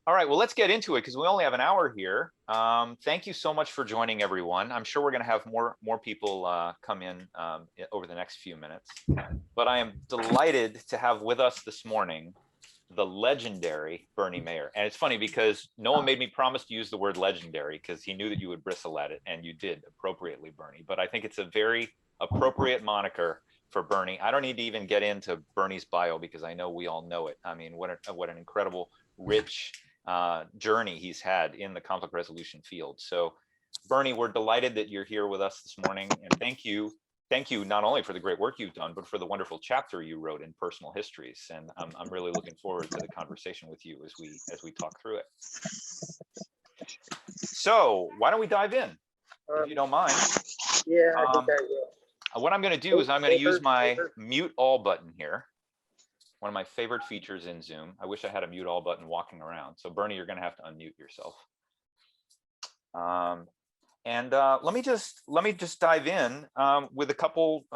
All right, well, let's get into it because we only have an hour here. Thank you so much for joining, everyone. I'm sure we're going to have more people come in over the next few minutes. But I am delighted to have with us this morning the legendary Bernie Mayer. And it's funny because Noah made me promise to use the word legendary because he knew that you would bristle at it, and you did appropriately, Bernie. But I think it's a very appropriate moniker for Bernie. I don't need to even get into Bernie's bio because I know we all know it. I mean, what an incredible, rich journey he's had in the conflict resolution field. So, Bernie, we're delighted that you're here with us this morning, and thank you not only for the great work you've done, but for the wonderful chapter you wrote in Personal Histories. And I'm really looking forward to the conversation with you as we talk through it. So why don't we dive in, if you don't mind? Yeah, I think I will. What I'm going to do is I'm going to use my mute all button here. One of my favorite features in Zoom. I wish I had a mute all button walking around. So Bernie, you're going to have to unmute yourself. And let me just dive in with a couple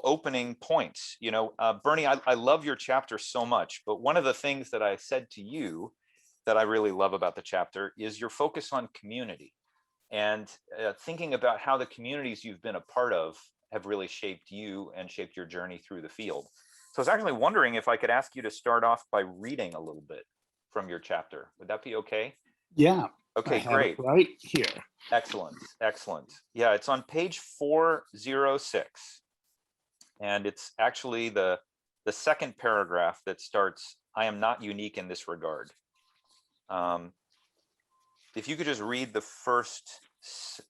opening points. You know, Bernie, I love your chapter so much, but one of the things that I said to you that I really love about the chapter is your focus on community and thinking about how the communities you've been a part of have really shaped you and shaped your journey through the field. So I was actually wondering if I could ask you to start off by reading a little bit from your chapter. Would that be okay? Yeah. Okay, I have great. it right here. Excellent, excellent. Yeah, it's on page 406. And it's actually the second paragraph that starts, "I am not unique in this regard." If you could just read the first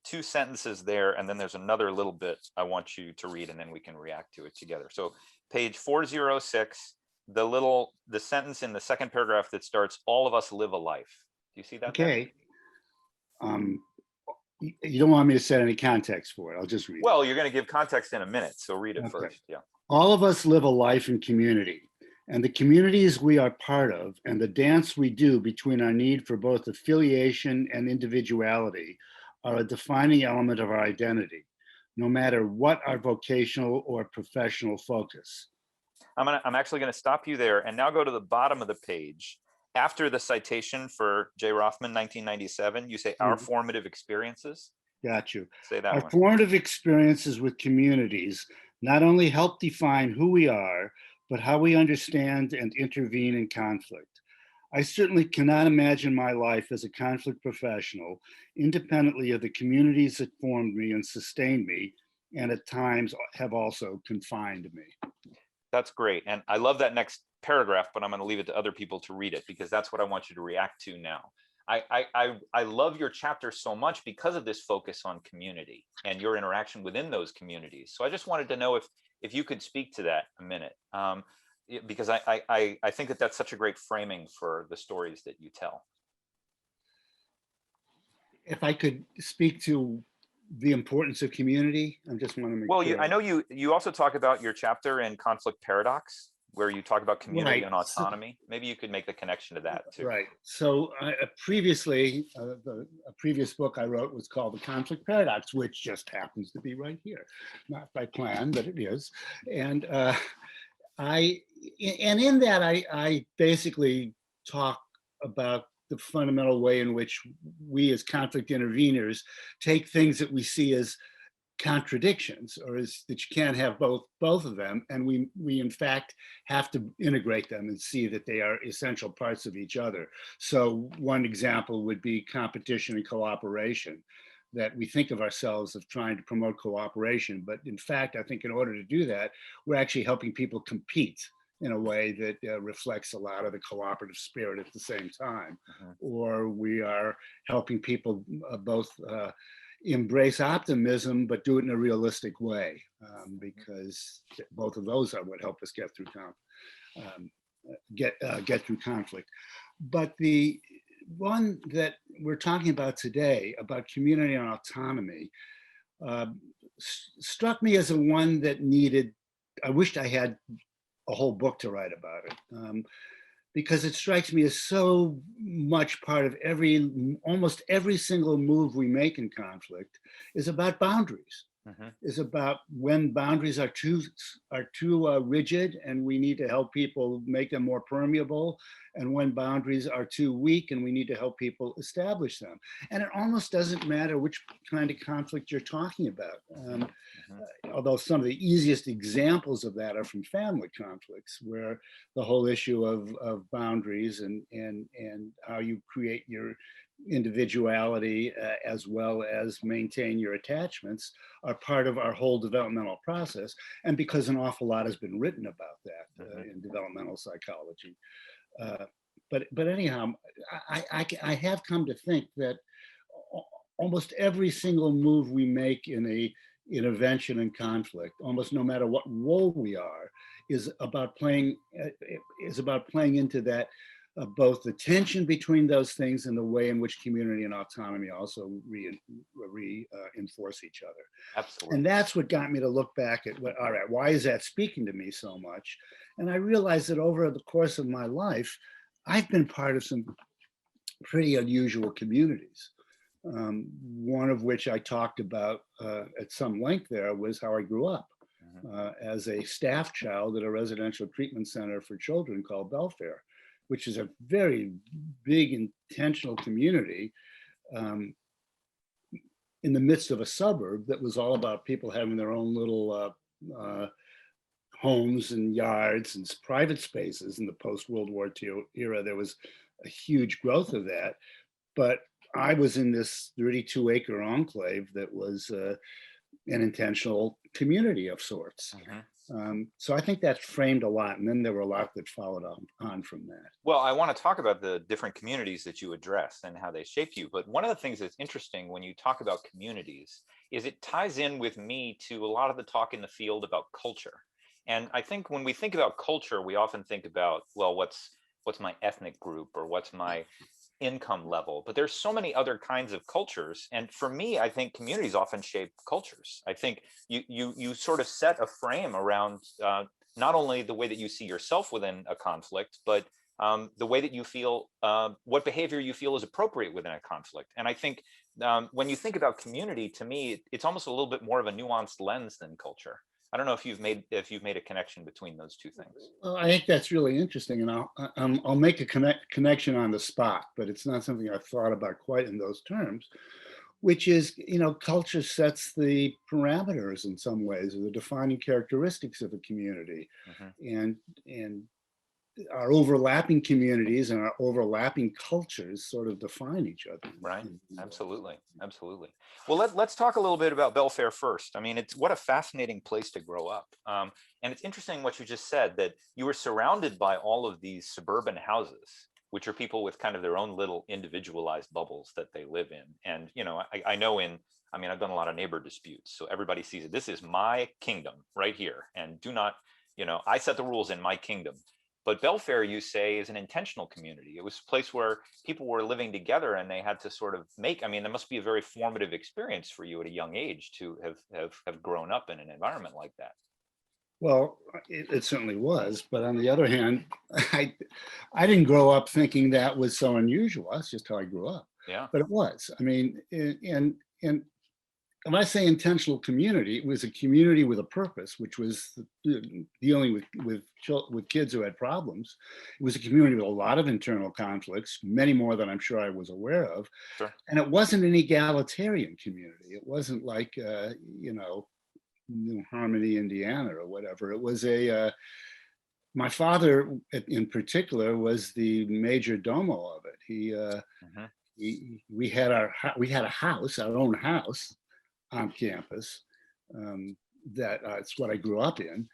two sentences there, and then there's another little bit I want you to read, and then we can react to it together. So page 406, the sentence in the second paragraph that starts, "All of us live a life." Do you see that? Okay. You don't want me to set any context for it. I'll just read it. Well, you're going to give context in a minute, so read it first. Yeah. All of us live a life in community, and the communities we are part of and the dance we do between our need for both affiliation and individuality are a defining element of our identity, no matter what our vocational or professional focus. I'm actually going to stop you there and now go to the bottom of the page. After the citation for J. Rothman, 1997, you say our formative experiences. Got you. Say that Our one. formative experiences with communities not only help define who we are, but how we understand and intervene in conflict. I certainly cannot imagine my life as a conflict professional independently of the communities that formed me and sustained me, and at times have also confined me. That's great. And I love that next paragraph, but I'm going to leave it to other people to read it because that's what I want you to react to now. I love your chapter so much because of this focus on community and your interaction within those communities. So I just wanted to know if you could speak to that a minute, because I think that that's such a great framing for the stories that you tell. If I could speak to the importance of community, I just want to make Well, sure. I know you also talk about your chapter in Conflict Paradox, where you talk about community Right. and autonomy. Maybe you could make the connection to that too. Right. So previously, a previous book I wrote was called The Conflict Paradox, which just happens to be right here. Not by plan, but it is. And in that, I basically talk about the fundamental way in which we as conflict interveners take things that we see as contradictions, or is that you can't have both of them, and we in fact have to integrate them and see that they are essential parts of each other. So one example would be competition and cooperation, that we think of ourselves as trying to promote cooperation, but in fact I think in order to do that we're actually helping people compete in a way that reflects a lot of the cooperative spirit at the same time. Or we are helping people both embrace optimism, but do it in a realistic way, because both of those are what help us get through through conflict. But the one that we're talking about today, about community and autonomy, struck me as a one that needed, I wished I had a whole book to write about it, because it strikes me as so much part of almost every single move we make in conflict is about boundaries. is about when boundaries are too rigid and we need to help people make them more permeable, and when boundaries are too weak and we need to help people establish them. And it almost doesn't matter which kind of conflict you're talking about. Although some of the easiest examples of that are from family conflicts, where the whole issue of boundaries and how you create your individuality as well as maintain your attachments are part of our whole developmental process. And because an awful lot has been written about that in developmental psychology. But anyhow, I have come to think that almost every single move we make in a intervention and conflict, almost no matter what role we are, is about playing into that both the tension between those things and the way in which community and autonomy also reinforce each other. Absolutely. And that's what got me to look back at all right, why is that speaking to me so much? And I realized that over the course of my life, I've been part of some pretty unusual communities. One of which I talked about at some length there was how I grew up as a staff child at a residential treatment center for children called Belfair, which is a very big intentional community in the midst of a suburb that was all about people having their own little homes and yards and private spaces. In the post-World War II era, there was a huge growth of that. But I was in this 32-acre enclave that was an intentional community of sorts. So I think that framed a lot, and then there were a lot that followed on from that. Well, I want to talk about the different communities that you address and how they shape you. But one of the things that's interesting when you talk about communities is it ties in with me to a lot of the talk in the field about culture. And I think when we think about culture, we often think about, well, what's my ethnic group or what's my income level, but there's so many other kinds of cultures. And for me, I think communities often shape cultures. I think you sort of set a frame around not only the way that you see yourself within a conflict, but the way that you feel, what behavior you feel is appropriate within a conflict. And I think when you think about community, to me, it's almost a little bit more of a nuanced lens than culture. I don't know if you've made a connection between those two things. Well, I think that's really interesting, and I'll make a connection on the spot, but it's not something I've thought about quite in those terms, which is, culture sets the parameters in some ways, or the defining characteristics of a community, and our overlapping communities and our overlapping cultures sort of define each other. Right. Absolutely. Well, let's talk a little bit about Belfair first. I mean, what a fascinating place to grow up. And it's interesting what you just said, that you were surrounded by all of these suburban houses, which are people with kind of their own little individualized bubbles that they live in. And, I know I've done a lot of neighbor disputes. So everybody sees it. This is my kingdom right here. And do not, I set the rules in my kingdom. But Belfair, you say, is an intentional community. It was a place where people were living together and they had to sort of there must be a very formative experience for you at a young age to have grown up in an environment like that. Well, it certainly was. But on the other hand, I didn't grow up thinking that was so unusual. That's just how I grew up. Yeah. But it was. I mean, and when I say intentional community, it was a community with a purpose, which was dealing with kids who had problems. It was a community with a lot of internal conflicts, many more than I'm sure I was aware of. Sure. And it wasn't an egalitarian community. It wasn't like, New Harmony, Indiana or whatever. It was my father in particular was the major domo of it. We had a house, our own house, on campus. That's what I grew up in.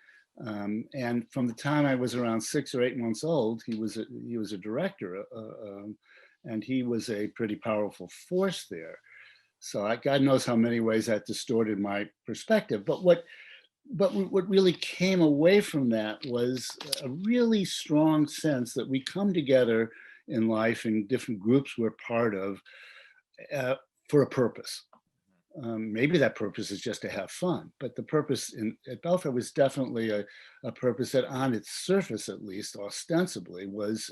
And from the time I was around 6 or 8 months old, he was a director, and he was a pretty powerful force there. So God knows how many ways that distorted my perspective. But what really came away from that was a really strong sense that we come together in life in different groups we're part of for a purpose. Maybe that purpose is just to have fun, but the purpose at Belfair was definitely a purpose that on its surface, at least ostensibly, was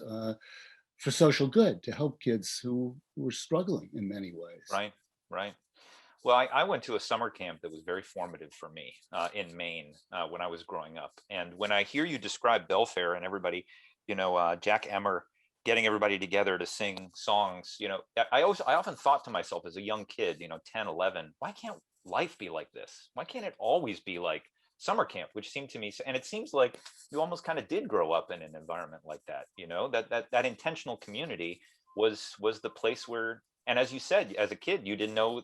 for social good, to help kids who were struggling in many ways. Right. Well, I went to a summer camp that was very formative for me in Maine when I was growing up. And when I hear you describe Belfair and everybody, Jack Emmer getting everybody together to sing songs, I often thought to myself as a young kid, 10, 11, why can't life be like this? Why can't it always be like summer camp, which seemed to me, and it seems like you almost kind of did grow up in an environment like that, that intentional community was the place where, and as you said, as a kid, you didn't know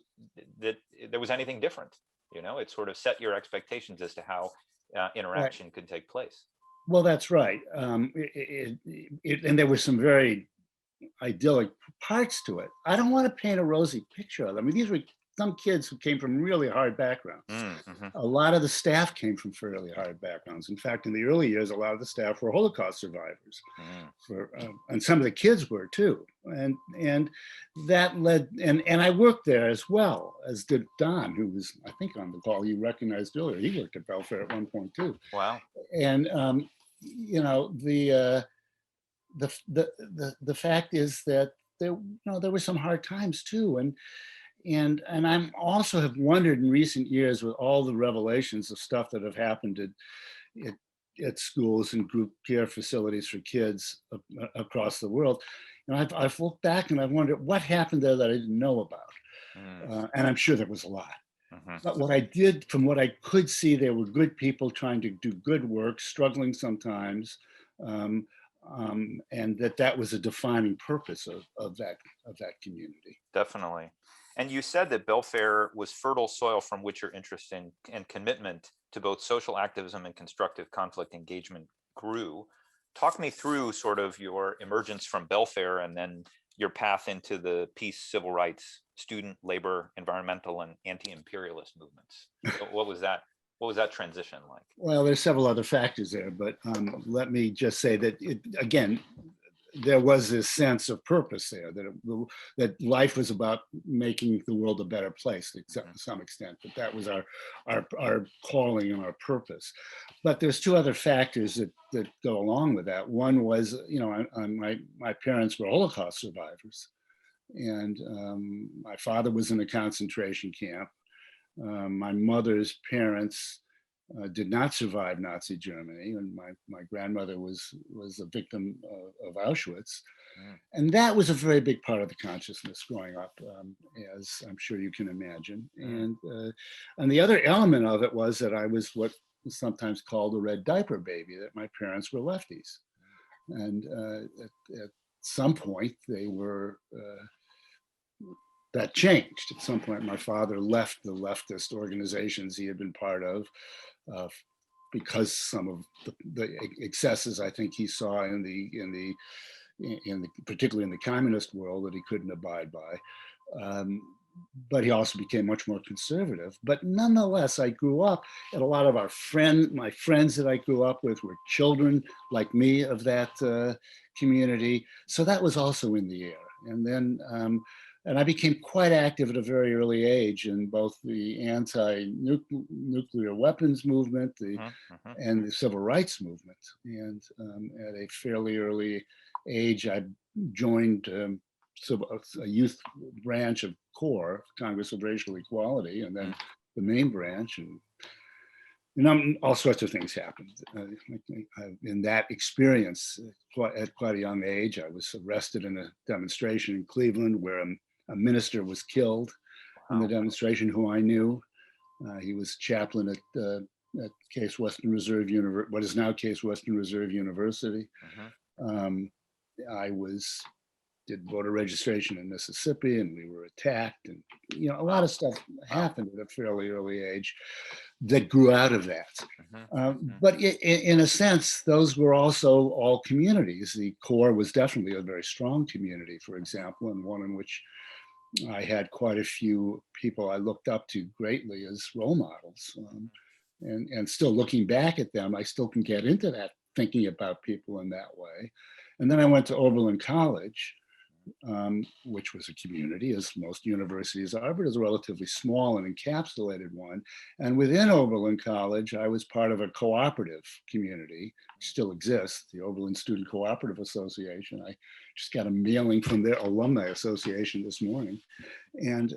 that there was anything different. It sort of set your expectations as to how interaction could take place. Well, that's right. And there were some very idyllic parts to it. I don't want to paint a rosy picture of them. I mean, these were some kids who came from really hard backgrounds. Mm-hmm. A lot of the staff came from fairly hard backgrounds. In fact, in the early years, a lot of the staff were Holocaust survivors, and some of the kids were too. And that led, and I worked there as well, as did Don, who was, I think, on the call you recognized earlier. He worked at Belfair at one point too. Wow. And the fact is that there were some hard times too, and I'm also have wondered in recent years with all the revelations of stuff that have happened at schools and group care facilities for kids across the world. I've looked back and I've wondered what happened there that I didn't know about, and I'm sure there was a lot. But what I did, from what I could see, there were good people trying to do good work, struggling sometimes, and that was a defining purpose of that community. Definitely. And you said that Belfair was fertile soil from which your interest in and commitment to both social activism and constructive conflict engagement grew. Talk me through sort of your emergence from Belfair and then your path into the peace, civil rights, student, labor, environmental, and anti-imperialist movements. What was that transition like? Well, there's several other factors there, but let me just say that again, there was this sense of purpose there, that life was about making the world a better place, to some extent, that was our calling and our purpose. But there's two other factors that go along with that. One was, my parents were Holocaust survivors, and my father was in a concentration camp. My mother's parents did not survive Nazi Germany, and my grandmother was a victim of Auschwitz, and that was a very big part of the consciousness growing up, as I'm sure you can imagine. And the other element of it was that I was what is sometimes called a red diaper baby, that my parents were lefties, and at some point they were. That changed. At some point, my father left the leftist organizations he had been part of because some of the excesses I think he saw in the particularly in the communist world that he couldn't abide by. But he also became much more conservative. But nonetheless, I grew up, and a lot of my friends that I grew up with were children like me of that community. So that was also in the air. And then and I became quite active at a very early age in both the anti-nuclear weapons movement and the civil rights movement. And at a fairly early age, I joined a youth branch of CORE, Congress of Racial Equality, and then the main branch. And all sorts of things happened. In that experience, at quite a young age, I was arrested in a demonstration in Cleveland where a minister was killed in the demonstration who I knew. He was chaplain at Case Western Reserve University, what is now Case Western Reserve University. I did voter registration in Mississippi, and we were attacked, and a lot of stuff happened at a fairly early age that grew out of that. But in a sense, those were also all communities. The CORE was definitely a very strong community, for example, and one in which I had quite a few people I looked up to greatly as role models. And still looking back at them, I still can get into that, thinking about people in that way. And then I went to Oberlin College, which was a community, as most universities are, but it was a relatively small and encapsulated one. And within Oberlin College, I was part of a cooperative community, which still exists, the Oberlin Student Cooperative Association. I just got a mailing from their alumni association this morning. And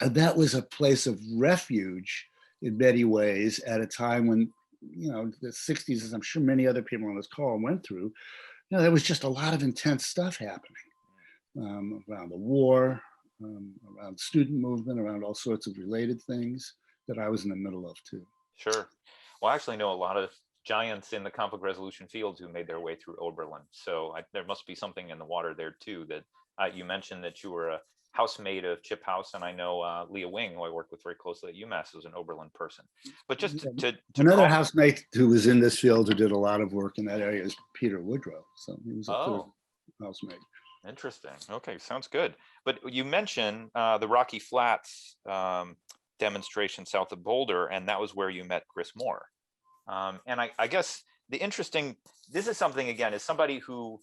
that was a place of refuge in many ways at a time when, the 60s, as I'm sure many other people on this call went through, there was just a lot of intense stuff happening around the war, around student movement, around all sorts of related things that I was in the middle of too. Sure. Well, I actually know a lot of giants in the conflict resolution fields who made their way through Oberlin. So there must be something in the water there too. That you mentioned that you were a housemate of Chip House, and I know Leah Wing, who I worked with very closely at UMass, was an Oberlin person. But just to another housemate who was in this field who did a lot of work in that area is Peter Woodrow. So he was a third housemate. Interesting. Okay, sounds good. But you mentioned the Rocky Flats demonstration south of Boulder, and that was where you met Chris Moore. And I guess this is something, again, as somebody who,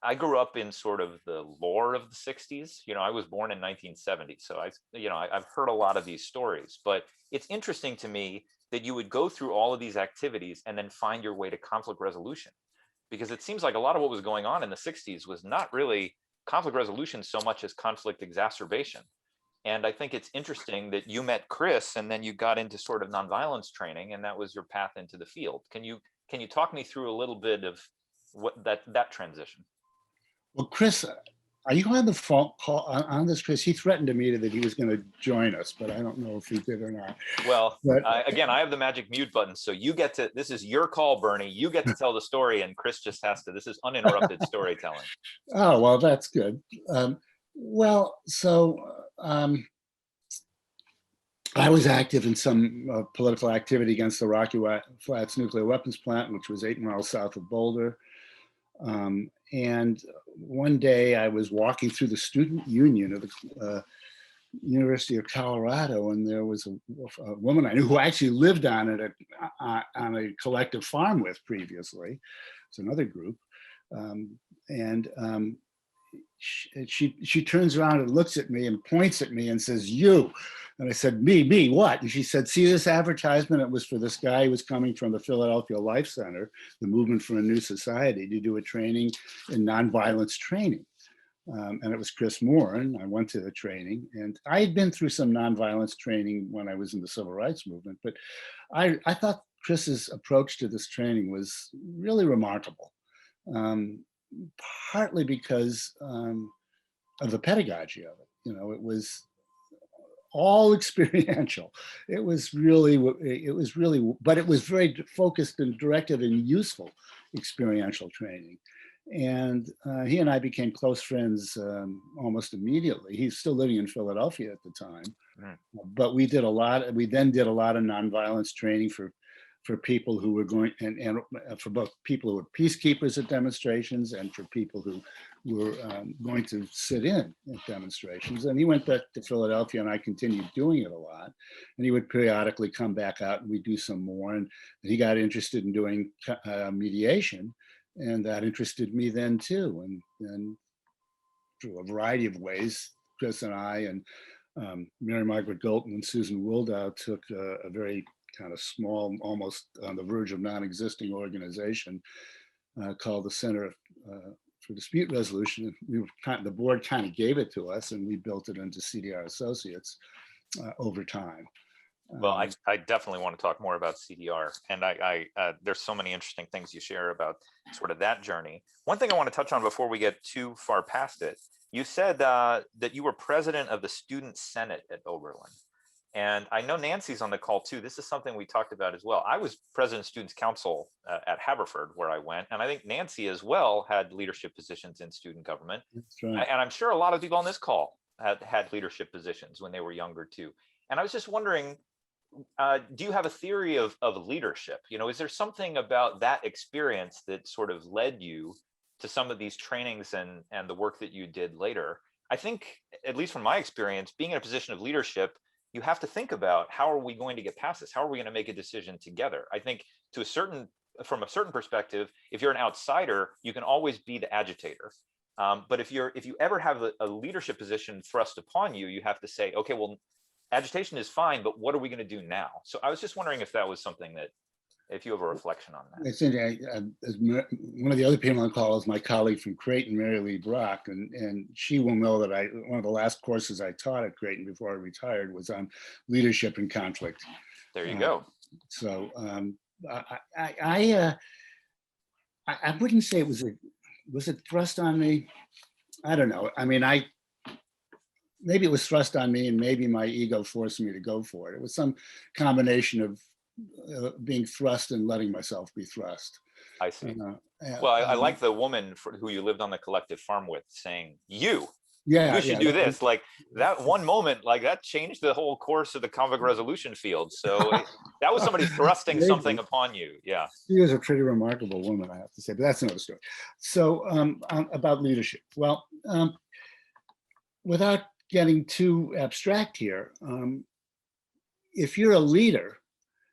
I grew up in sort of the lore of the 60s. I was born in 1970, so I've heard a lot of these stories, but it's interesting to me that you would go through all of these activities and then find your way to conflict resolution, because it seems like a lot of what was going on in the 60s was not really conflict resolution so much as conflict exacerbation. And I think it's interesting that you met Chris and then you got into sort of nonviolence training, and that was your path into the field. Can you talk me through a little bit of what that transition? Well, Chris, are you on the phone call on this, Chris? He threatened to me that he was going to join us, but I don't know if he did or not. Well, again, I have the magic mute button, so this is your call, Bernie. You get to tell the story, and Chris just has to. This is uninterrupted storytelling. Oh, well, that's good. I was active in some political activity against the Rocky Flats nuclear weapons plant, which was 8 miles south of Boulder. And one day I was walking through the student union of the University of Colorado, and there was a woman I knew who actually lived on a collective farm with previously. It's another group. She turns around and looks at me and points at me and says, "You." And I said, Me, what? And she said, "See this advertisement? It was for this guy who was coming from the Philadelphia Life Center, the Movement for a New Society, to do a training in nonviolence training." And it was Chris Moore, and I went to the training. And I had been through some nonviolence training when I was in the civil rights movement, but I thought Chris's approach to this training was really remarkable. Partly because of the pedagogy of it. It was all experiential. It was really, but it was very focused and directed and useful experiential training. And he and I became close friends almost immediately. He's still living in Philadelphia at the time, but we then did a lot of nonviolence training for people who were going, and for both people who were peacekeepers at demonstrations and for people who were going to sit in at demonstrations. And he went back to Philadelphia, and I continued doing it a lot. And he would periodically come back out, and we'd do some more. And he got interested in doing mediation, and that interested me then too. And through a variety of ways, Chris and I and Mary Margaret Golton and Susan Wildow took a very kind of small, almost on the verge of non-existing organization called the Center for Dispute Resolution. The board kind of gave it to us, and we built it into CDR Associates over time. Well, I definitely want to talk more about CDR, and there's so many interesting things you share about sort of that journey. One thing I want to touch on before we get too far past it, you said that you were president of the Student Senate at Oberlin. And I know Nancy's on the call too. This is something we talked about as well. I was president of Students Council at Haverford, where I went. And I think Nancy as well had leadership positions in student government. That's right. And I'm sure a lot of people on this call had leadership positions when they were younger too. And I was just wondering, do you have a theory of leadership? Is there something about that experience that sort of led you to some of these trainings and the work that you did later? I think, at least from my experience, being in a position of leadership, you have to think about, how are we going to get past this? How are we going to make a decision together? I think from a certain perspective, if you're an outsider, you can always be the agitator. But if you ever have a leadership position thrust upon you, you have to say, okay, well, agitation is fine, but what are we going to do now? So I was just wondering if that was something that if you have a reflection on that. It's one of the other people on the call is my colleague from Creighton, Mary Lee Brock, and she will know that one of the last courses I taught at Creighton before I retired was on leadership and conflict. There you go. So I wouldn't say was it thrust on me? I don't know. I mean, maybe it was thrust on me, and maybe my ego forced me to go for it. It was some combination of being thrust and letting myself be thrust. I see. Well, I like the woman who you lived on the collective farm with saying, you should do this. Like that one moment, like that changed the whole course of the conflict resolution field. So that was somebody thrusting something upon you. Yeah. She was a pretty remarkable woman, I have to say, but that's another story. So about leadership. Well, without getting too abstract here, if you're a leader,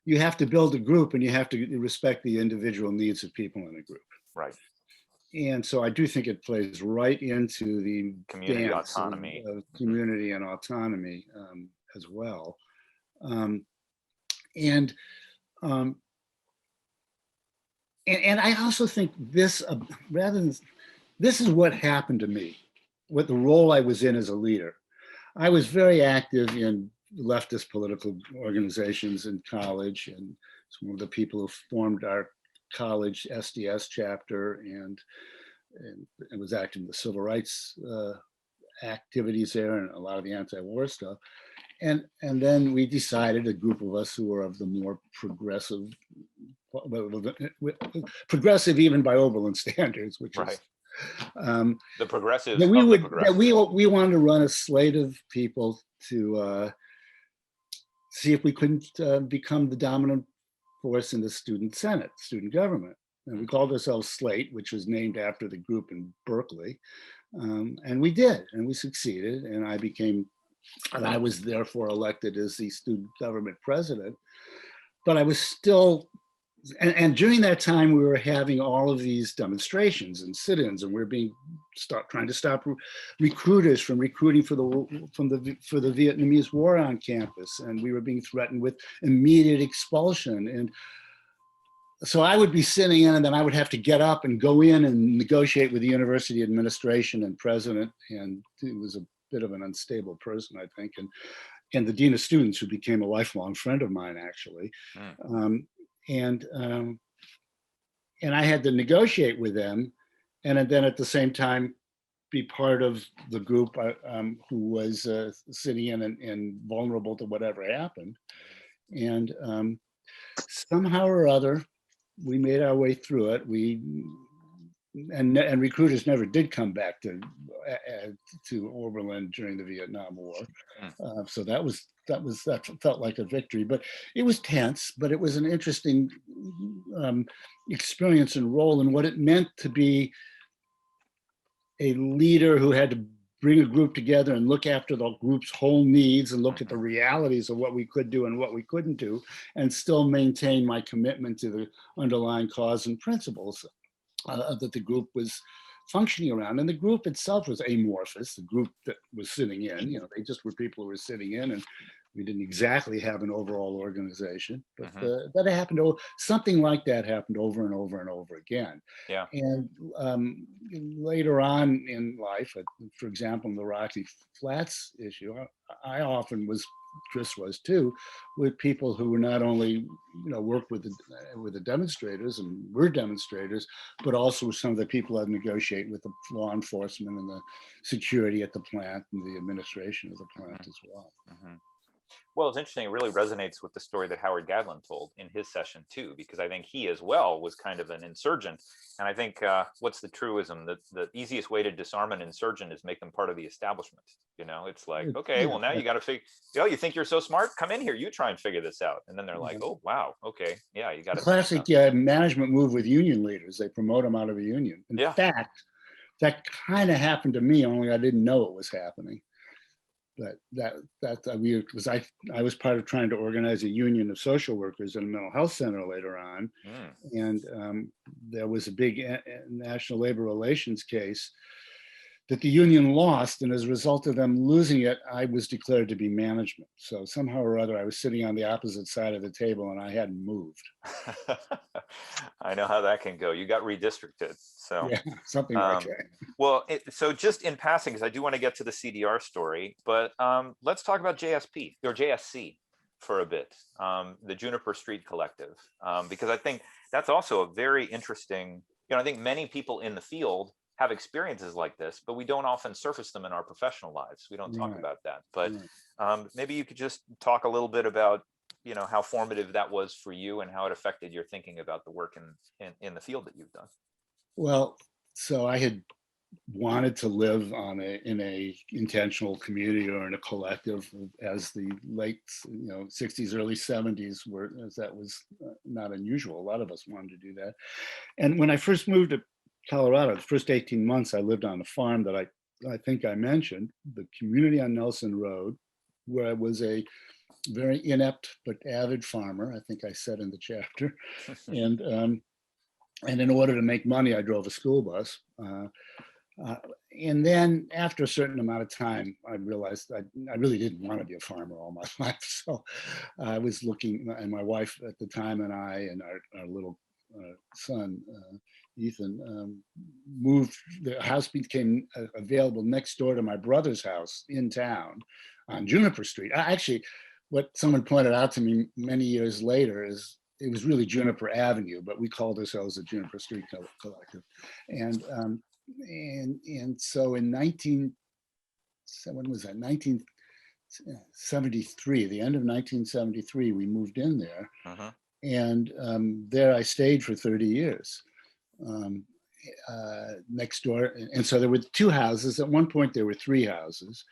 you have to build a group and you have to respect the individual needs of people in the group. Right. And so I do think it plays right into the community autonomy, community and autonomy as well. And I also think this, this is what happened to me, what the role I was in as a leader. I was very active in leftist political organizations in college, and it's one of the people who formed our college SDS chapter, and was active in the civil rights activities there and a lot of the anti-war stuff. And then we decided, a group of us who were of the more progressive even by Oberlin standards, which right. is the progressives. That we wanted to run a slate of people to see if we couldn't become the dominant force in the student senate, student government. And we called ourselves Slate, which was named after the group in Berkeley. And we did, and we succeeded. And I was therefore elected as the student government president. But I was still, and during that time, we were having all of these demonstrations and sit-ins, and we were trying to stop recruiters from recruiting for the Vietnamese war on campus, and we were being threatened with immediate expulsion. And so I would be sitting in, and then I would have to get up and go in and negotiate with the university administration and president, and he was a bit of an unstable person, I think, and the dean of students, who became a lifelong friend of mine, actually. And I had to negotiate with them, and then at the same time be part of the group who was sitting in and vulnerable to whatever happened. And somehow or other, we made our way through it. And recruiters never did come back to Oberlin during the Vietnam War. So that felt like a victory, but it was tense, but it was an interesting experience and role, and what it meant to be a leader who had to bring a group together and look after the group's whole needs and look at the realities of what we could do and what we couldn't do, and still maintain my commitment to the underlying cause and principles that the group was functioning around. And the group itself was amorphous. The group that was sitting in, they just were people who were sitting in, and we didn't exactly have an overall organization, but that happened. Something like that happened over and over and over again. Yeah. And later on in life, for example, in the Rocky Flats issue, I often Chris was too, with people who were not only worked with the demonstrators and were demonstrators, but also with some of the people I'd negotiate with the law enforcement and the security at the plant and the administration of the plant as well. Well, it's interesting. It really resonates with the story that Howard Gadlin told in his session too, because I think he as well was kind of an insurgent. And I think what's the truism? That the easiest way to disarm an insurgent is make them part of the establishment. It's like, okay, well, now you got to figure, you think you're so smart? Come in here, you try and figure this out. And then they're like, oh, wow, okay, yeah, you got to. Classic management move with union leaders. They promote them out of a union. In fact, that kind of happened to me, only I didn't know it was happening. But I was part of trying to organize a union of social workers in a mental health center later on, and there was a big national labor relations case that the union lost, and as a result of them losing it, I was declared to be management. So somehow or other, I was sitting on the opposite side of the table and I hadn't moved. I know how that can go. You got redistricted. So yeah, something like that. Well, so just in passing, because I do want to get to the CDR story, but let's talk about JSP or JSC for a bit, the Juniper Street Collective, because I think that's also a very interesting, I think many people in the field have experiences like this, but we don't often surface them in our professional lives. We don't talk about that. But maybe you could just talk a little bit about, how formative that was for you and how it affected your thinking about the work in the field that you've done. Well, so I had wanted to live in a intentional community or in a collective as the late 60s, early 70s were, as that was not unusual. A lot of us wanted to do that. And when I first moved to Colorado, the first 18 months I lived on a farm that I think I mentioned, the community on Nelson Road, where I was a very inept but avid farmer, I think I said in the chapter. And in order to make money, I drove a school bus. And then after a certain amount of time, I realized I really didn't want to be a farmer all my life. So I was looking, and my wife at the time and I and our little son, Ethan, moved. The house became available next door to my brother's house in town on Juniper Street. Actually, what someone pointed out to me many years later is it was really Juniper Avenue, but we called ourselves the Juniper Street Collective. And so in 1973, the end of 1973, we moved in there. And there I stayed for 30 years. Next door. And so there were two houses. At one point, there were three houses.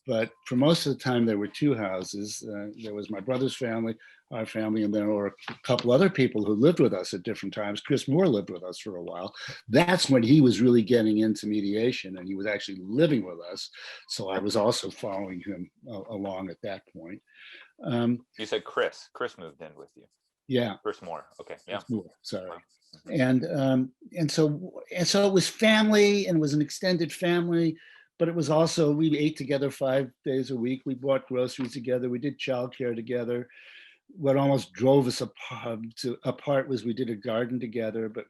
But for most of the time, there were two houses. There was my brother's family, our family, and then there were a couple other people who lived with us at different times. Chris Moore lived with us for a while. That's when he was really getting into mediation, and he was actually living with us. So I was also following him along at that point. You said Chris. Chris moved in with you. Yeah. Chris Moore. Okay. Yeah. Chris Moore, sorry. And so it was family, and it was an extended family. But it was also, we ate together 5 days a week. We bought groceries together. We did childcare together. What almost drove us apart was we did a garden together, but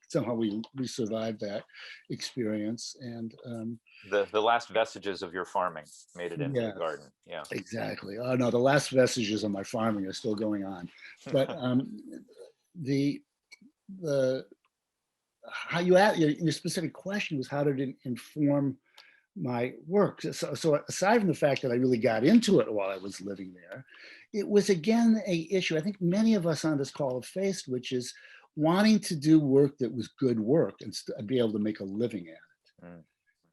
somehow we survived that experience. And the last vestiges of your farming made it into the garden. Yeah, exactly. Oh no, the last vestiges of my farming are still going on. But how you asked, your specific question was how did it inform my work? So aside from the fact that I really got into it while I was living there, it was again a issue I think many of us on this call have faced, which is wanting to do work that was good work and be able to make a living at it.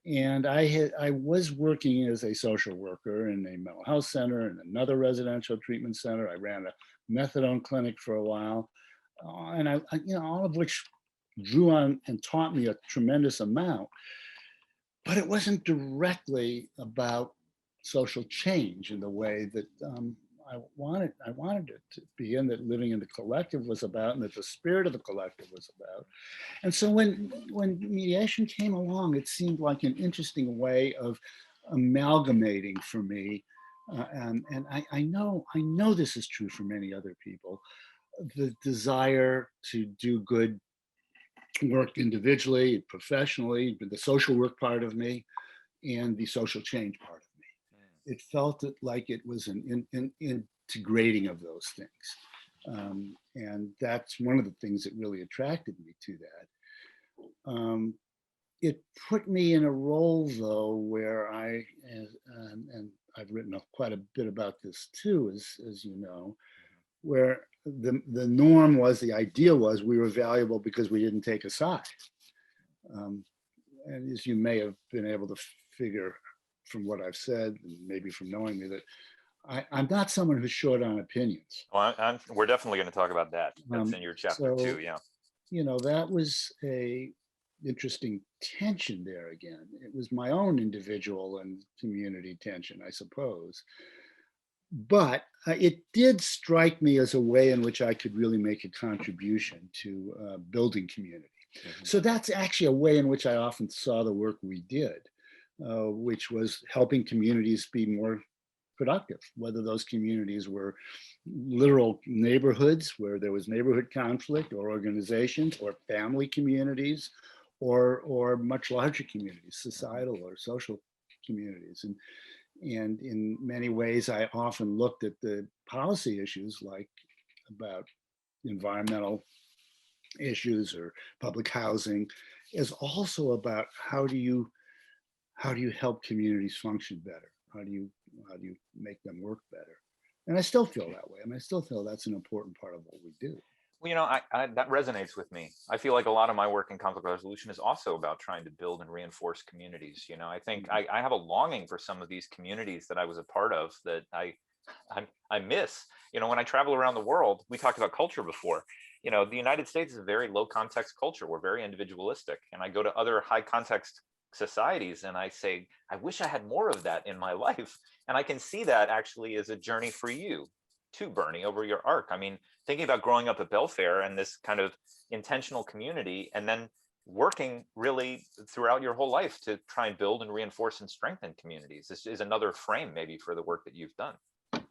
And I was working as a social worker in a mental health center and another residential treatment center. I ran a methadone clinic for a while, and I all of which drew on and taught me a tremendous amount, but it wasn't directly about social change in the way that I wanted it to be, and that living in the collective was about, and that the spirit of the collective was about. And so when mediation came along, it seemed like an interesting way of amalgamating for me, and I know this is true for many other people, the desire to do good work individually, professionally, the social work part of me, and the social change part of me. It felt like it was an integrating of those things. And that's one of the things that really attracted me to that. It put me in a role, though, where and I've written quite a bit about this too, as you know, where the norm was, the idea was we were valuable because we didn't take a side. And as you may have been able to figure from what I've said, and maybe from knowing me, that I'm not someone who's short on opinions. Well, we're definitely going to talk about that. That's in your chapter too, yeah. That was a interesting tension there again. It was my own individual and community tension, I suppose. But it did strike me as a way in which I could really make a contribution to building community. So that's actually a way in which I often saw the work we did, which was helping communities be more productive, whether those communities were literal neighborhoods where there was neighborhood conflict, or organizations, or family communities, or much larger communities, societal or social communities. And in many ways, I often looked at the policy issues, like about environmental issues or public housing, as also about how do you help communities function better? How do you make them work better? And I still feel that way. I mean, I still feel that's an important part of what we do. Well, that resonates with me. I feel like a lot of my work in conflict resolution is also about trying to build and reinforce communities. I think I have a longing for some of these communities that I was a part of that I miss. When I travel around the world, we talked about culture before. The United States is a very low context culture. We're very individualistic. And I go to other high context societies and I say, I wish I had more of that in my life. And I can see that actually as a journey for you too, Bernie, over your arc. I mean, thinking about growing up at Belfair and this kind of intentional community, and then working really throughout your whole life to try and build and reinforce and strengthen communities. This is another frame maybe for the work that you've done.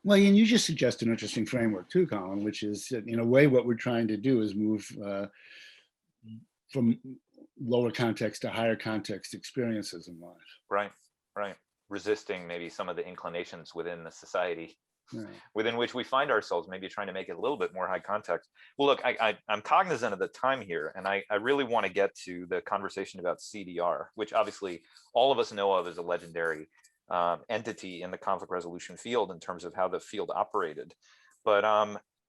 Well, and you just suggest an interesting framework too, Colin, which is, in a way, what we're trying to do is move from lower context to higher context experiences in life. Right. Resisting maybe some of the inclinations within the society within which we find ourselves, maybe trying to make it a little bit more high context. Well, look, I'm cognizant of the time here, and I really want to get to the conversation about CDR, which obviously all of us know of as a legendary entity in the conflict resolution field in terms of how the field operated. But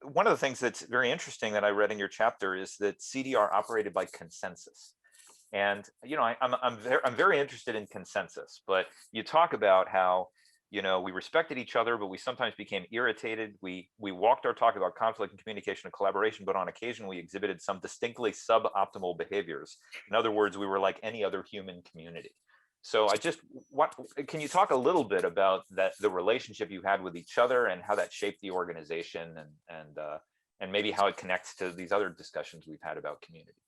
one of the things that's very interesting that I read in your chapter is that CDR operated by consensus. And I'm very interested in consensus, but you talk about how we respected each other, but we sometimes became irritated. We walked our talk about conflict and communication and collaboration, but on occasion we exhibited some distinctly suboptimal behaviors. In other words, we were like any other human community. So can you talk a little bit about the relationship you had with each other and how that shaped the organization, and maybe how it connects to these other discussions we've had about community?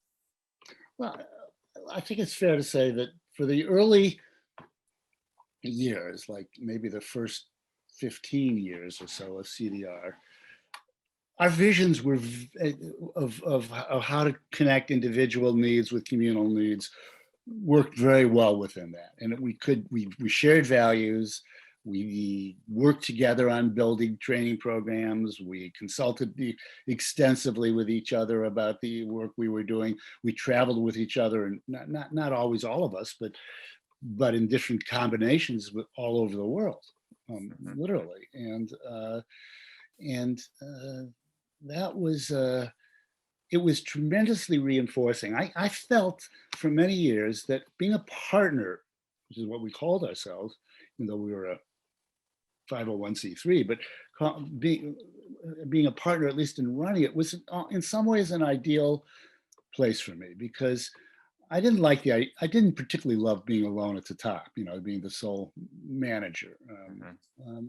Well, I think it's fair to say that for the early years, like maybe the first 15 years or so of CDR, our visions were of how to connect individual needs with communal needs worked very well within that. And we shared values, we worked together on building training programs, we consulted extensively with each other about the work we were doing, we traveled with each other, and not always all of us, but in different combinations all over the world, literally. And that was, it was tremendously reinforcing. I felt for many years that being a partner, which is what we called ourselves, even though we were a 501c3, but being a partner, at least in running it, was in some ways an ideal place for me, because I didn't particularly love being alone at the top, being the sole manager.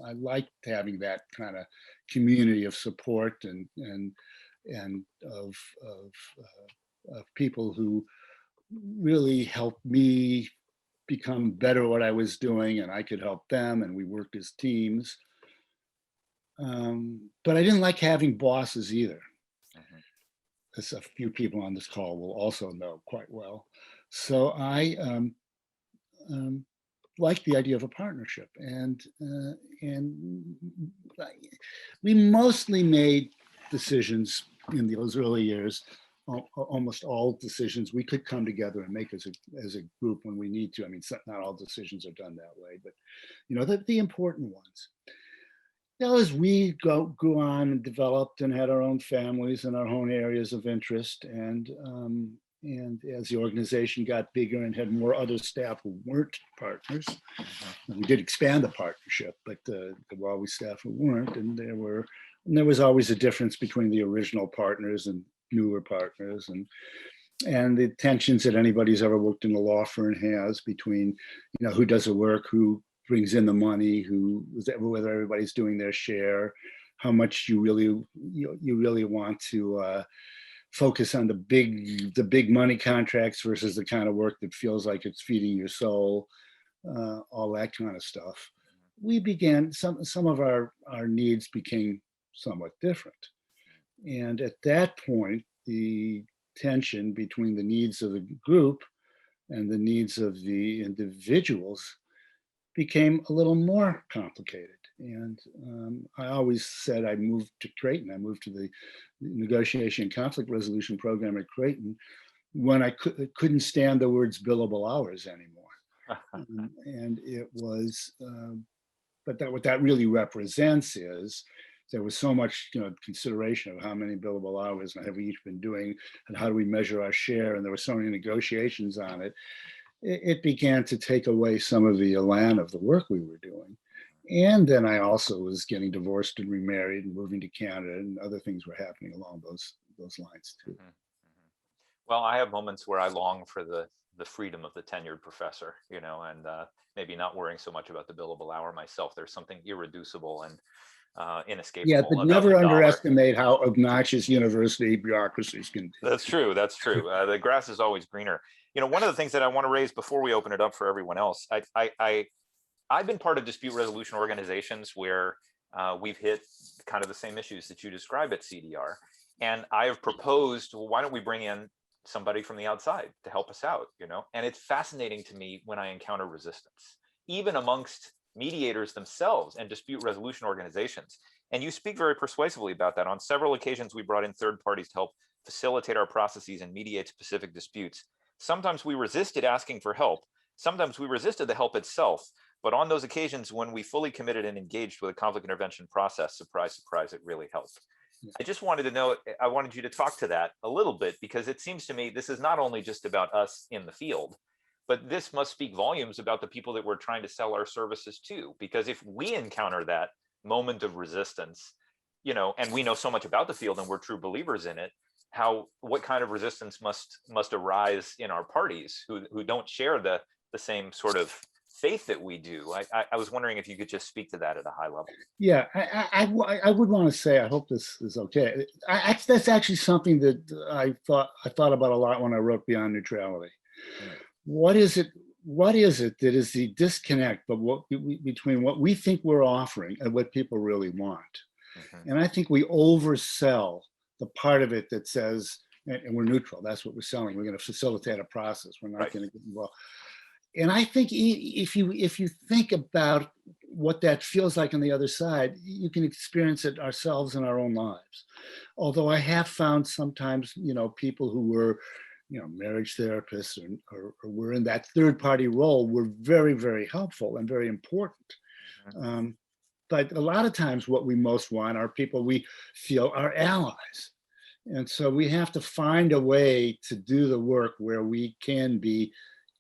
I liked having that kind of community of support and of people who really helped me become better at what I was doing, and I could help them, and we worked as teams. But I didn't like having bosses either, as a few people on this call will also know quite well. So I like the idea of a partnership, and we mostly made decisions in those early years. Almost all decisions we could come together and make as a group when we need to. I mean, not all decisions are done that way, but the important ones. As we grew on and developed and had our own families and our own areas of interest, and as the organization got bigger and had more other staff who weren't partners, we did expand the partnership, but there were always staff who weren't, and there was always a difference between the original partners and newer partners, and the tensions that anybody's ever worked in a law firm has between, who does the work, who brings in the money, whether everybody's doing their share, how much you really want to focus on the big money contracts versus the kind of work that feels like it's feeding your soul, all that kind of stuff. We began, some of our needs became somewhat different. And at that point, the tension between the needs of the group and the needs of the individuals became a little more complicated. And I always said I moved to Creighton. I moved to the negotiation and conflict resolution program at Creighton when I couldn't stand the words billable hours anymore. And it was, but what that really represents is there was so much consideration of how many billable hours have we each been doing and how do we measure our share, and there were so many negotiations on it. It began to take away some of the elan of the work we were doing. And then I also was getting divorced and remarried and moving to Canada, and other things were happening along those lines too. Well, I have moments where I long for the freedom of the tenured professor, and maybe not worrying so much about the billable hour myself. There's something irreducible and inescapable. Yeah, but never underestimate how obnoxious university bureaucracies can be. That's true. That's true. The grass is always greener. One of the things that I want to raise before we open it up for everyone else, I've been part of dispute resolution organizations where we've hit kind of the same issues that you describe at CDR. And I have proposed, well, why don't we bring in somebody from the outside to help us out, And it's fascinating to me when I encounter resistance, even amongst mediators themselves and dispute resolution organizations. And you speak very persuasively about that. On several occasions, we brought in third parties to help facilitate our processes and mediate specific disputes. Sometimes we resisted asking for help. Sometimes we resisted the help itself. But on those occasions when we fully committed and engaged with a conflict intervention process, surprise, surprise, it really helped. I just wanted to know, I wanted you to talk to that a little bit, because it seems to me this is not only just about us in the field, but this must speak volumes about the people that we're trying to sell our services to. Because if we encounter that moment of resistance, and we know so much about the field and we're true believers in it, what kind of resistance must arise in our parties who don't share the same sort of faith that we do. I was wondering if you could just speak to that at a high level. Yeah, I would want to say, I hope this is okay. That's actually something that I thought about a lot when I wrote Beyond Neutrality. What is it that is the disconnect between what we think we're offering and what people really want? And I think we oversell the part of it that says, and we're neutral, that's what we're selling. We're going to facilitate a process. We're not going to get involved. And I think if you think about what that feels like on the other side, you can experience it ourselves in our own lives. Although I have found sometimes, people who were, marriage therapists or were in that third party role were very, very helpful and very important. But a lot of times what we most want are people we feel are allies. And so we have to find a way to do the work where we can be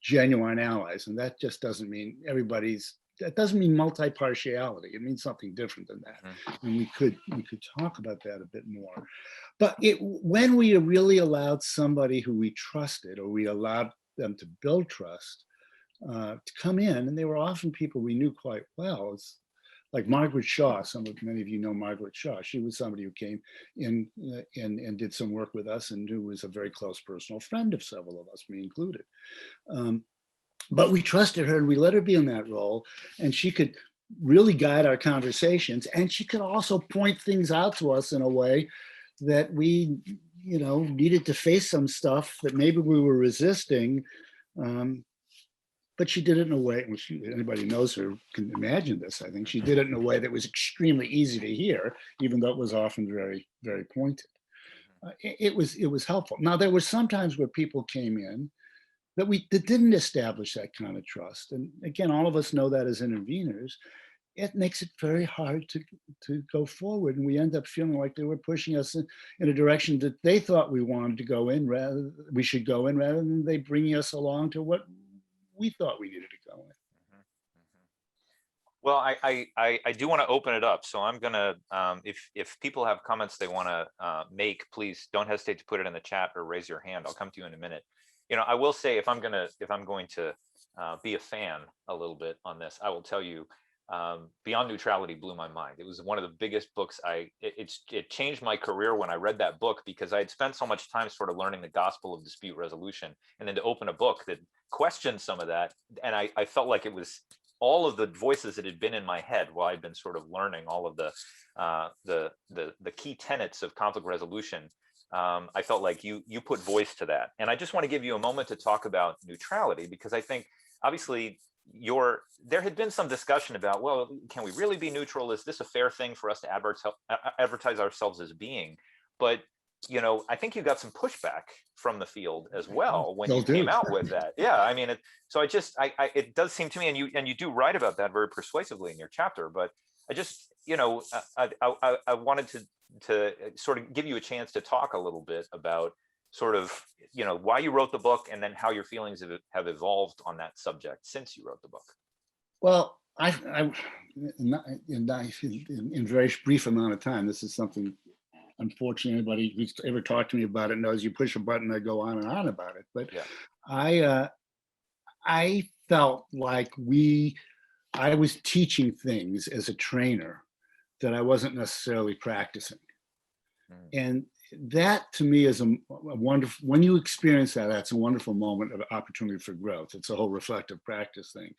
genuine allies. And that just doesn't mean that doesn't mean multi-partiality. It means something different than that. And we could talk about that a bit more. But when we really allowed somebody who we trusted, or we allowed them to build trust, to come in, and they were often people we knew quite well. It's like Margaret Shaw. Many of you know Margaret Shaw. She was somebody who came in and did some work with us, and who was a very close personal friend of several of us, me included. But we trusted her and we let her be in that role, and she could really guide our conversations, and she could also point things out to us in a way that we, needed to face some stuff that maybe we were resisting. But she did it in a way, which anybody knows her can imagine this. I think she did it in a way that was extremely easy to hear, even though it was often very, very pointed. It was helpful. Now, there were some times where people came in that didn't establish that kind of trust. And again, all of us know that as interveners, it makes it very hard to go forward. And we end up feeling like they were pushing us in a direction that they thought we wanted to go in, we should go in, rather than they bringing us along to what we thought we needed to go in. Well, I do want to open it up. So I'm going to, if people have comments they want to make, please don't hesitate to put it in the chat or raise your hand. I'll come to you in a minute. I will say, if I'm going to be a fan a little bit on this, I will tell you, Beyond Neutrality blew my mind. It was one of the biggest books. It changed my career when I read that book, because I had spent so much time sort of learning the gospel of dispute resolution, and then to open a book that questioned some of that, and I felt like it was all of the voices that had been in my head while I'd been sort of learning all of the key tenets of conflict resolution. I felt like you put voice to that, and I just want to give you a moment to talk about neutrality, because I think obviously there had been some discussion about, well, can we really be neutral? Is this a fair thing for us to advertise ourselves as being? But I think you got some pushback from the field as well when you came out with that. Yeah, I mean, so it does seem to me, and you do write about that very persuasively in your chapter. But I just, I wanted to sort of give you a chance to talk a little bit about sort of, why you wrote the book, and then how your feelings have evolved on that subject since you wrote the book. Well, in very brief amount of time, this is something, unfortunately, anybody who's ever talked to me about it knows you push a button, I go on and on about it. But yeah. I felt like I was teaching things as a trainer that I wasn't necessarily practicing. And that to me is a wonderful, when you experience that, that's a wonderful moment of opportunity for growth. It's a whole reflective practice thing.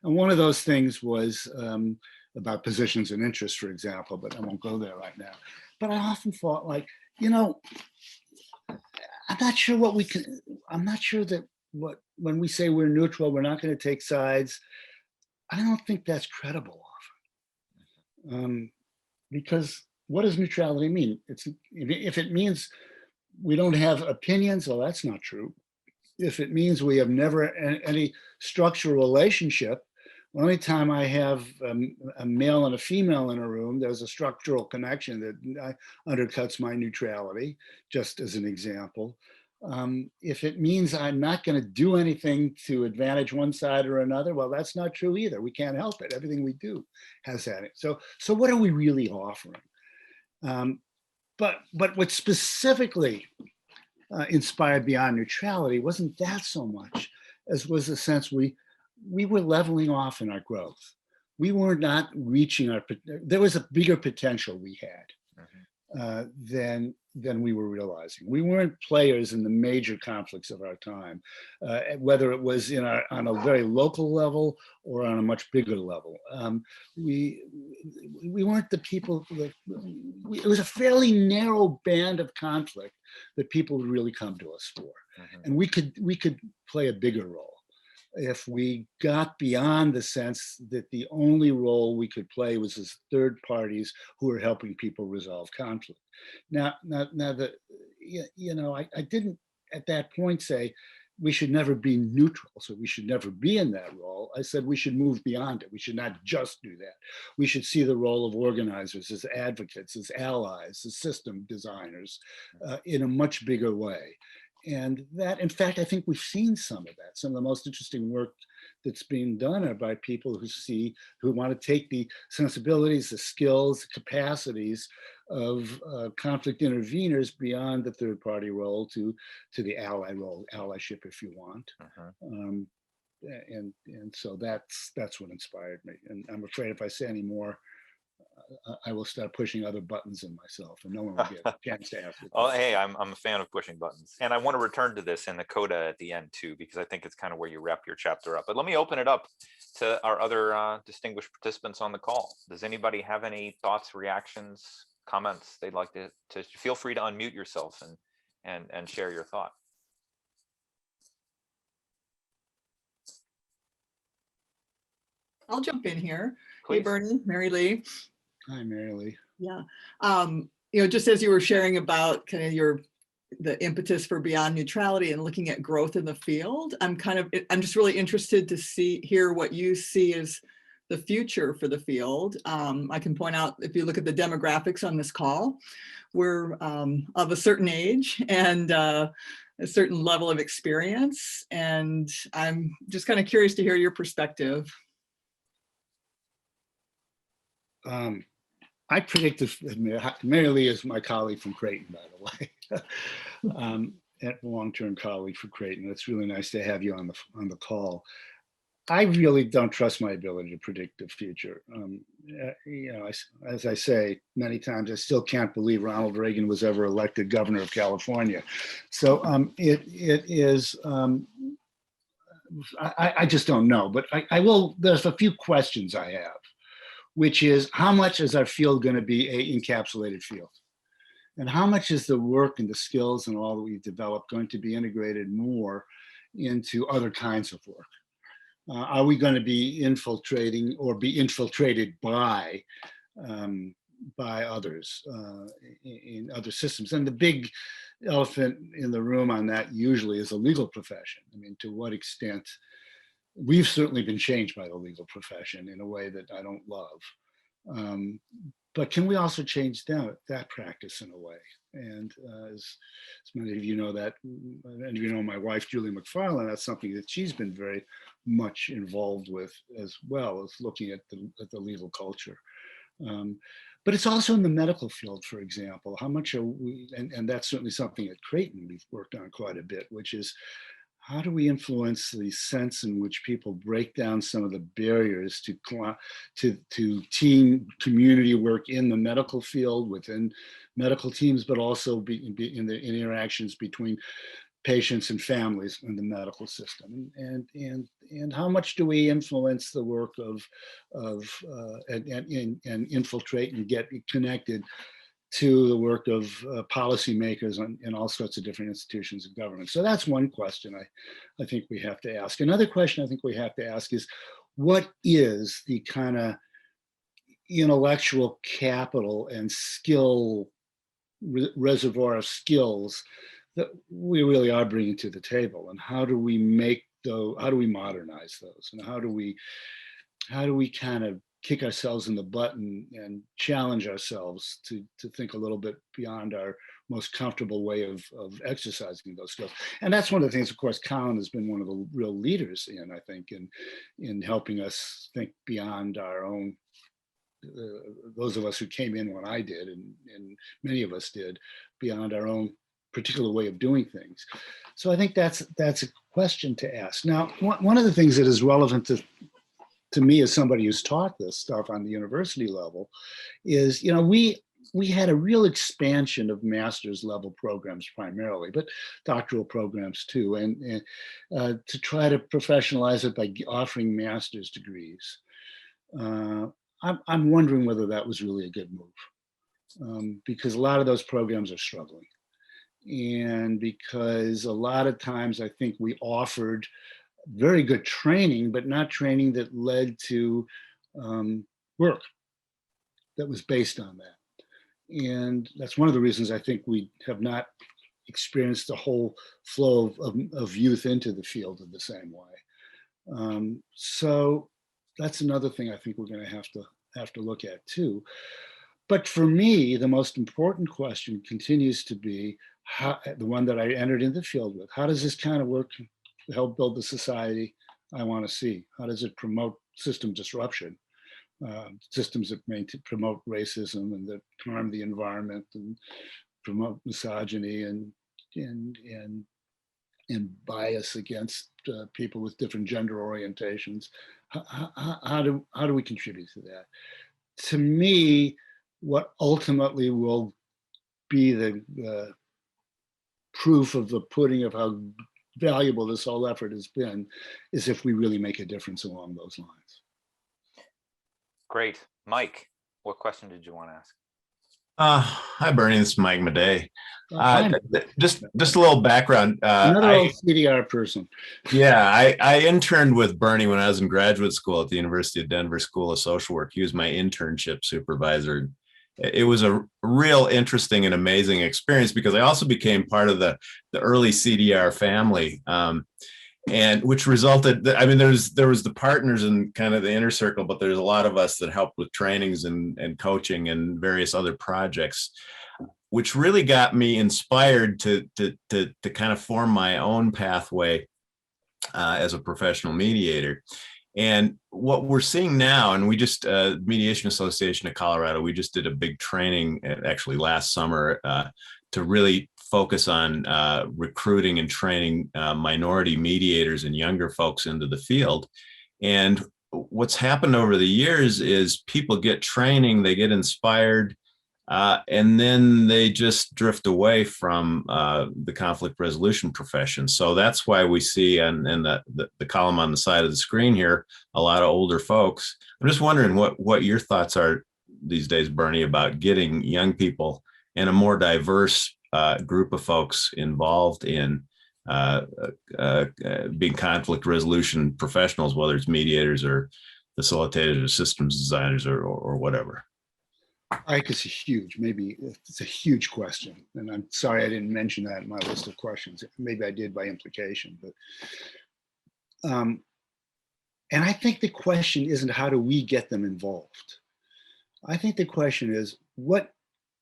And one of those things was about positions and interests, for example, but I won't go there right now. But I often thought, like, I'm not sure that when we say we're neutral, we're not going to take sides. I don't think that's credible often. Because what does neutrality mean? If it means we don't have opinions, well, that's not true. If it means we have never any structural relationship, the only time I have a male and a female in a room, there's a structural connection that undercuts my neutrality, just as an example. If it means I'm not going to do anything to advantage one side or another, well, that's not true either. We can't help it. Everything we do has that. So what are we really offering? But what specifically inspired Beyond Neutrality wasn't that so much as was the sense we were leveling off in our growth. We were not reaching there was a bigger potential we had than we were realizing. We weren't players in the major conflicts of our time, whether it was on a very local level or on a much bigger level. We weren't the people. It was a fairly narrow band of conflict that people would really come to us for, and we could play a bigger role if we got beyond the sense that the only role we could play was as third parties who are helping people resolve conflict. Now that, I didn't at that point say we should never be neutral, so we should never be in that role. I said we should move beyond it. We should not just do that. We should see the role of organizers as advocates, as allies, as system designers in a much bigger way. And that, in fact, I think we've seen some of that. Some of the most interesting work that's being done are by people who want to take the sensibilities, the skills, the capacities of conflict interveners beyond the third party role to the ally role, allyship, if you want. And so that's what inspired me. And I'm afraid if I say any more, I will start pushing other buttons in myself, and no one will get a chance to ask it. Oh, hey, I'm a fan of pushing buttons, and I want to return to this in the coda at the end too, because I think it's kind of where you wrap your chapter up. But let me open it up to our other distinguished participants on the call. Does anybody have any thoughts, reactions, comments they'd like to feel free to unmute yourself and share your thought. I'll jump in here. Please. Hey, Vernon, Mary Lee. Hi, Mary Lee. Yeah. Just as you were sharing about kind of the impetus for Beyond Neutrality and looking at growth in the field, I'm just really interested to hear what you see as the future for the field. I can point out, if you look at the demographics on this call, we're of a certain age and a certain level of experience. And I'm just kind of curious to hear your perspective. I predict this. Mary Lee is my colleague from Creighton, by the way, a long-term colleague from Creighton. It's really nice to have you on the call. I really don't trust my ability to predict the future. As I say many times, I still can't believe Ronald Reagan was ever elected governor of California. So it is. I just don't know, but I will. There's a few questions I have, which is how much is our field going to be a encapsulated field, and how much is the work and the skills and all that we've developed going to be integrated more into other kinds of work? Are we going to be infiltrating or be infiltrated by others in other systems? And the big elephant in the room on that usually is the legal profession. I mean, to what extent? We've certainly been changed by the legal profession in a way that I don't love. But can we also change that practice in a way? And as many of you know, my wife, Julie McFarlane, that's something that she's been very much involved with as well, as looking at the legal culture. But it's also in the medical field, for example. How much are we, and that's certainly something at Creighton we've worked on quite a bit, which is how do we influence the sense in which people break down some of the barriers to team community work in the medical field, within medical teams, but also in the interactions between patients and families in the medical system, and how much do we influence the work and infiltrate and get connected to the work of policymakers in all sorts of different institutions of government. So that's one question I think we have to ask. Another question I think we have to ask is, what is the kind of intellectual capital and skill reservoir of skills that we really are bringing to the table, and how do we modernize those, and how do we kind of kick ourselves in the butt and challenge ourselves to think a little bit beyond our most comfortable way of exercising those skills. And that's one of the things, of course, Colin has been one of the real leaders in, I think, in helping us think beyond our own, those of us who came in when I did, and many of us did, beyond our own particular way of doing things. So I think that's a question to ask. Now, one of the things that is relevant to me as somebody who's taught this stuff on the university level is, we had a real expansion of master's level programs primarily, but doctoral programs too, and to try to professionalize it by offering master's degrees. I'm wondering whether that was really a good move, because a lot of those programs are struggling. And because a lot of times I think we offered very good training, but not training that led to work that was based on that. And that's one of the reasons I think we have not experienced the whole flow of youth into the field in the same way. So that's another thing I think we're going to have to look at too. But for me, the most important question continues to be the one that I entered into the field with. How does this kind of work help build the society I want to see? How does it promote system disruption, systems that promote racism and that harm the environment and promote misogyny and bias against people with different gender orientations? How do we contribute to that? To me, what ultimately will be the proof of the pudding of how valuable this whole effort has been is if we really make a difference along those lines. Great. Mike, what question did you want to ask? Hi, Bernie. This is Mike Madej. Just a little background. Another old CDR person. Yeah, I interned with Bernie when I was in graduate school at the University of Denver School of Social Work. He was my internship supervisor. It was a real interesting and amazing experience because I also became part of the early CDR family, and which resulted, I mean, there was the partners and kind of the inner circle, but there's a lot of us that helped with trainings and coaching and various other projects, which really got me inspired to kind of form my own pathway as a professional mediator. And what we're seeing now, and we just, Mediation Association of Colorado, we just did a big training actually last summer to really focus on recruiting and training minority mediators and younger folks into the field. And what's happened over the years is people get training, they get inspired, and then they just drift away from the conflict resolution profession. So that's why we see in the column on the side of the screen here, a lot of older folks. I'm just wondering what your thoughts are these days, Bernie, about getting young people and a more diverse group of folks involved in being conflict resolution professionals, whether it's mediators or facilitators or systems designers or whatever. Ike is huge. Maybe it's a huge question, and I'm sorry I didn't mention that in my list of questions. Maybe I did by implication, but and I think the question isn't how do we get them involved. I think the question is what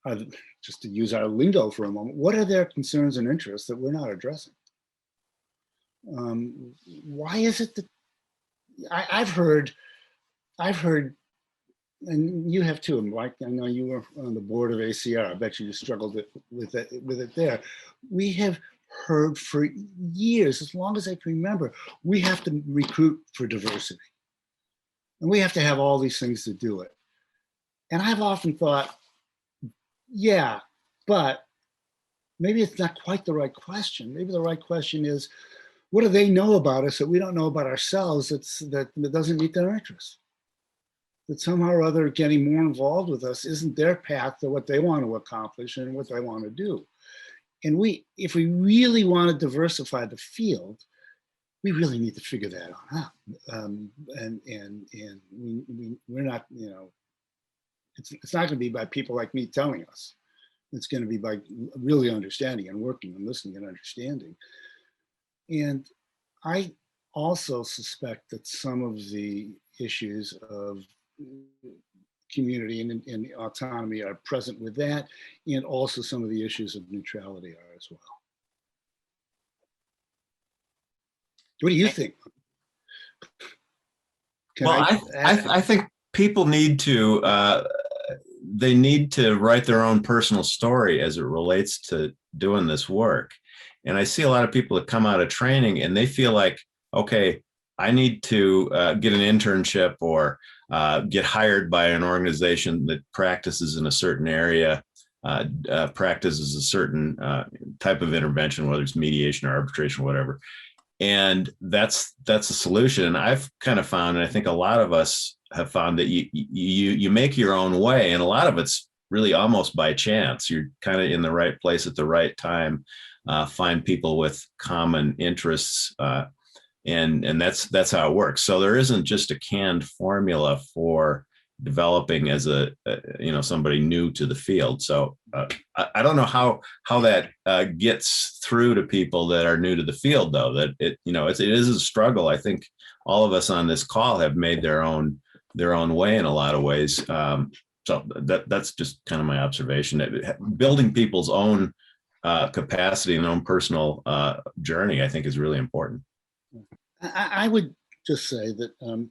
are, just to use our lingo for a moment, what are their concerns and interests that we're not addressing? Why is it that I've heard, and you have too, Mike. I know you were on the board of ACR. I bet you struggled with it there. We have heard for years, as long as I can remember, we have to recruit for diversity, and we have to have all these things to do it. And I've often thought, yeah, but maybe it's not quite the right question. Maybe the right question is, what do they know about us that we don't know about ourselves that doesn't meet their interests? That somehow or other getting more involved with us isn't their path to what they want to accomplish and what they want to do. And if we really want to diversify the field, we really need to figure that out. We're not, it's not going to be by people like me telling us. It's going to be by really understanding and working and listening and understanding. And I also suspect that some of the issues of community and autonomy are present with that, and also some of the issues of neutrality are as well. What do you think? I think people need to they need to write their own personal story as it relates to doing this work. And I see a lot of people that come out of training and they feel like, okay, I need to get an internship or get hired by an organization that practices in a certain area, practices a certain type of intervention, whether it's mediation or arbitration or whatever. And that's a solution. And I've kind of found, and I think a lot of us have found, that you make your own way, and a lot of it's really almost by chance. You're kind of in the right place at the right time, find people with common interests, and that's how it works. So there isn't just a canned formula for developing as somebody new to the field. So I don't know how that gets through to people that are new to the field, though. That it is a struggle. I think all of us on this call have made their own way in a lot of ways. So that's just kind of my observation. Building people's own capacity and own personal journey, I think, is really important. I would just say that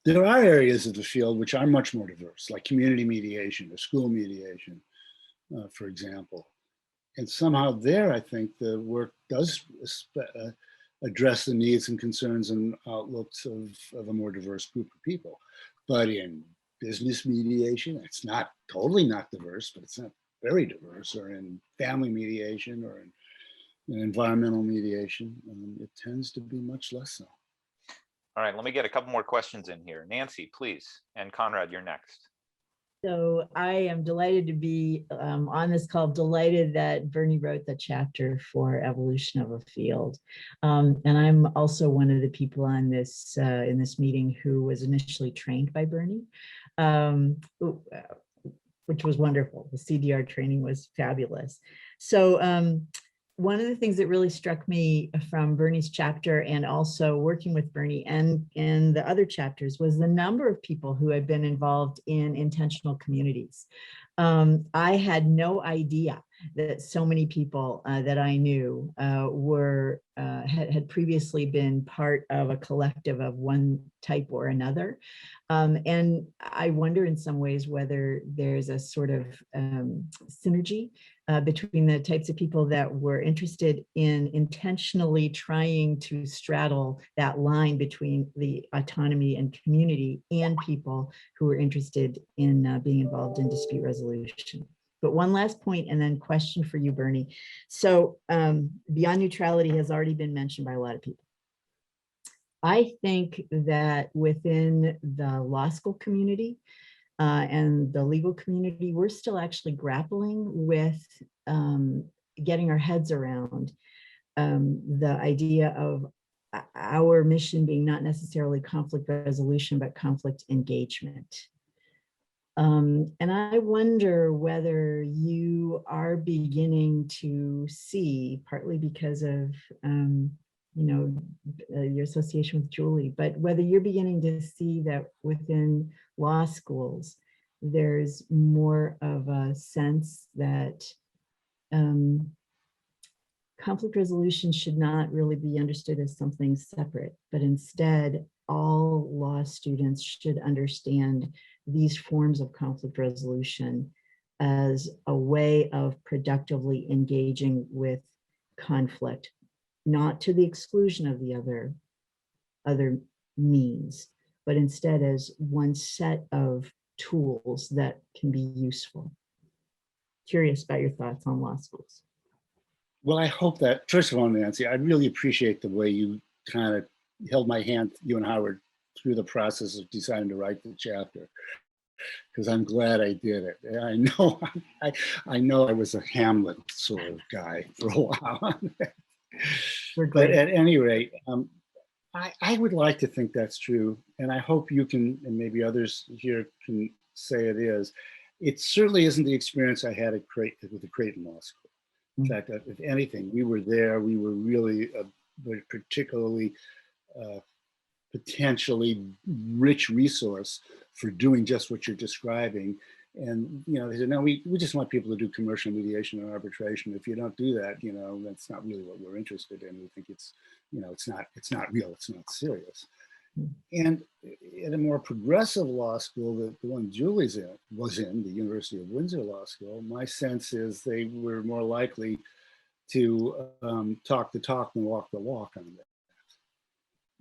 there are areas of the field which are much more diverse, like community mediation or school mediation, for example. And somehow there, I think the work does address the needs and concerns and outlooks of a more diverse group of people. But in business mediation, it's not totally not diverse, but it's not very diverse, or in family mediation or in environmental mediation, it tends to be much less so. All right, let me get a couple more questions in here. Nancy, please. And Conrad, you're next. So I am delighted to be on this call, delighted that Bernie wrote the chapter for evolution of a field. And I'm also one of the people on this in this meeting who was initially trained by Bernie, which was wonderful. The CDR training was fabulous. So one of the things that really struck me from Bernie's chapter, and also working with Bernie and the other chapters, was the number of people who had been involved in intentional communities. I had no idea that so many people that I knew had previously been part of a collective of one type or another. And I wonder in some ways whether there's a sort of synergy between the types of people that were interested in intentionally trying to straddle that line between the autonomy and community and people who were interested in being involved in dispute resolution. But one last point and then question for you, Bernie. So beyond neutrality has already been mentioned by a lot of people. I think that within the law school community, and the legal community, we're still actually grappling with getting our heads around the idea of our mission being not necessarily conflict resolution, but conflict engagement. And I wonder whether you are beginning to see, partly because of your association with Julie, but whether you're beginning to see that within law schools, there's more of a sense that conflict resolution should not really be understood as something separate, but instead all law students should understand these forms of conflict resolution as a way of productively engaging with conflict, not to the exclusion of the other means, but instead as one set of tools that can be useful. Curious about your thoughts on law schools. Well, I hope that, first of all, Nancy, I really appreciate the way you kind of held my hand, you and Howard, through the process of deciding to write the chapter, because I'm glad I did it. I know I was a Hamlet sort of guy for a while. But at any rate, I would like to think that's true, and I hope you can, and maybe others here can say it is. It certainly isn't the experience I had with the Creighton Law School. In fact, if anything, we were there. We were really a particularly potentially rich resource for doing just what you're describing. And they said, no, we just want people to do commercial mediation and arbitration. If you don't do that, that's not really what we're interested in. We think it's not real, it's not serious. And at a more progressive law school, the one Julie's was in, the University of Windsor Law School, my sense is they were more likely to talk the talk than walk the walk on that.